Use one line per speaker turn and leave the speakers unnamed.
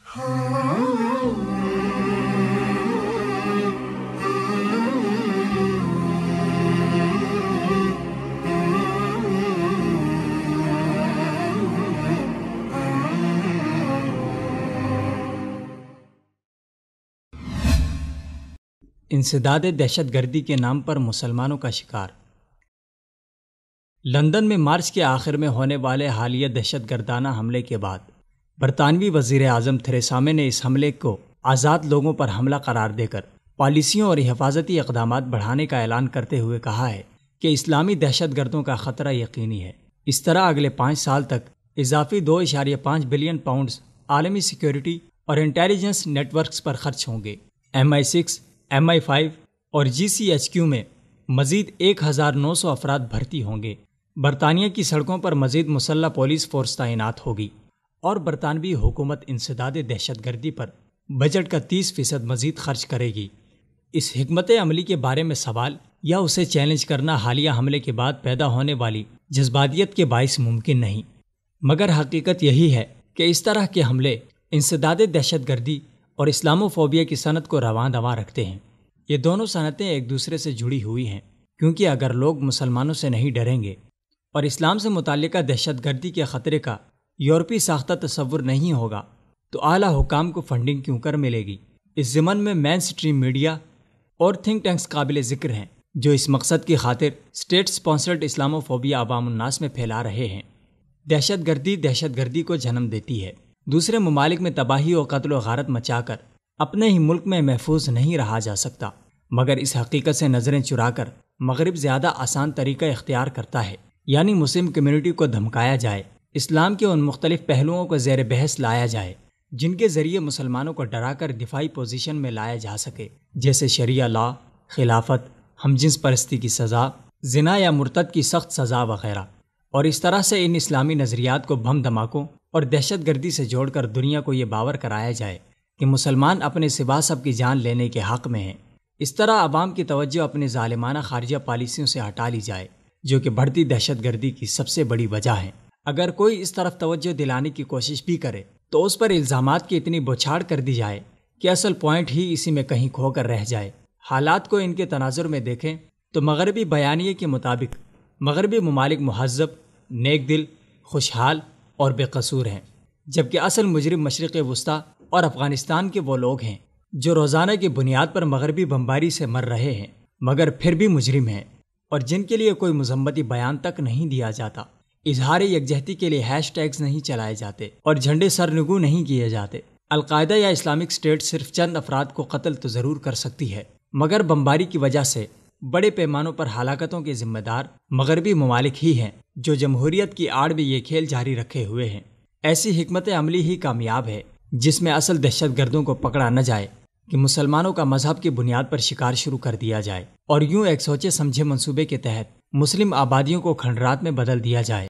انسداد دہشت گردی کے نام پر مسلمانوں کا شکار۔ لندن میں مارچ کے آخر میں ہونے والے حالیہ دہشت گردانہ حملے کے بعد برطانوی وزیر اعظم تھریسا مے نے اس حملے کو آزاد لوگوں پر حملہ قرار دے کر پالیسیوں اور حفاظتی اقدامات بڑھانے کا اعلان کرتے ہوئے کہا ہے کہ اسلامی دہشت گردوں کا خطرہ یقینی ہے۔ اس طرح اگلے 5 سال تک اضافی 2.5 بلین پاؤنڈز عالمی سیکیورٹی اور انٹیلیجنس نیٹ ورکس پر خرچ ہوں گے۔ MI6 MI5 اور GCHQ میں مزید 1900 افراد بھرتی ہوں گے۔ برطانیہ کی سڑکوں پر مزید مسلح پولیس فورس تعینات ہوگی اور برطانوی حکومت انسداد دہشت گردی پر بجٹ کا 30% مزید خرچ کرے گی۔ اس حکمت عملی کے بارے میں سوال یا اسے چیلنج کرنا حالیہ حملے کے بعد پیدا ہونے والی جذباتیت کے باعث ممکن نہیں، مگر حقیقت یہی ہے کہ اس طرح کے حملے انسداد دہشت گردی اور اسلاموفوبیا کی صنعت کو رواں دواں رکھتے ہیں۔ یہ دونوں صنعتیں ایک دوسرے سے جڑی ہوئی ہیں، کیونکہ اگر لوگ مسلمانوں سے نہیں ڈریں گے اور اسلام سے متعلقہ دہشت گردی کے خطرے کا یورپی ساختہ تصور نہیں ہوگا تو اعلیٰ حکام کو فنڈنگ کیوں کر ملے گی؟ اس ضمن میں مین سٹریم میڈیا اور تھنک ٹینکس قابل ذکر ہیں جو اس مقصد کی خاطر اسٹیٹ سپانسرڈ اسلاموفوبیا عوام الناس میں پھیلا رہے ہیں۔ دہشت گردی کو جنم دیتی ہے، دوسرے ممالک میں تباہی و قتل و غارت مچا کر اپنے ہی ملک میں محفوظ نہیں رہا جا سکتا، مگر اس حقیقت سے نظریں چرا کر مغرب زیادہ آسان طریقہ اختیار کرتا ہے، یعنی مسلم کمیونٹی کو دھمکایا جائے، اسلام کے ان مختلف پہلوؤں کو زیر بحث لایا جائے جن کے ذریعے مسلمانوں کو ڈرا کر دفاعی پوزیشن میں لایا جا سکے، جیسے شریعہ لا، خلافت، ہم جنس پرستی کی سزا، زنا یا مرتد کی سخت سزا وغیرہ۔ اور اس طرح سے ان اسلامی نظریات کو بم دھماکوں اور دہشت گردی سے جوڑ کر دنیا کو یہ باور کرایا جائے کہ مسلمان اپنے سوا سب کی جان لینے کے حق میں ہیں۔ اس طرح عوام کی توجہ اپنی ظالمانہ خارجہ پالیسیوں سے ہٹا لی جائے جو کہ بڑھتی دہشت گردی کی سب سے بڑی وجہ ہے۔ اگر کوئی اس طرف توجہ دلانے کی کوشش بھی کرے تو اس پر الزامات کی اتنی بوچھاڑ کر دی جائے کہ اصل پوائنٹ ہی اسی میں کہیں کھو کر رہ جائے۔ حالات کو ان کے تناظر میں دیکھیں تو مغربی بیانیے کے مطابق مغربی ممالک مہذب، نیک دل، خوشحال اور بے قصور ہیں، جبکہ اصل مجرم مشرق وسطیٰ اور افغانستان کے وہ لوگ ہیں جو روزانہ کی بنیاد پر مغربی بمباری سے مر رہے ہیں مگر پھر بھی مجرم ہیں، اور جن کے لیے کوئی مذمتی بیان تک نہیں دیا جاتا، اظہار یکجہتی کے لیے ہیش ٹیگز نہیں چلائے جاتے اور جھنڈے سرنگو نہیں کیے جاتے۔ القاعدہ یا اسلامک اسٹیٹ صرف چند افراد کو قتل تو ضرور کر سکتی ہے، مگر بمباری کی وجہ سے بڑے پیمانوں پر ہلاکتوں کے ذمہ دار مغربی ممالک ہی ہیں جو جمہوریت کی آڑ میں یہ کھیل جاری رکھے ہوئے ہیں۔ ایسی حکمت عملی ہی کامیاب ہے جس میں اصل دہشت گردوں کو پکڑا نہ جائے کہ مسلمانوں کا مذہب کی بنیاد پر شکار شروع کر دیا جائے اور یوں ایک سوچے سمجھے منصوبے کے تحت مسلم آبادیوں کو کھنڈرات میں بدل دیا جائے۔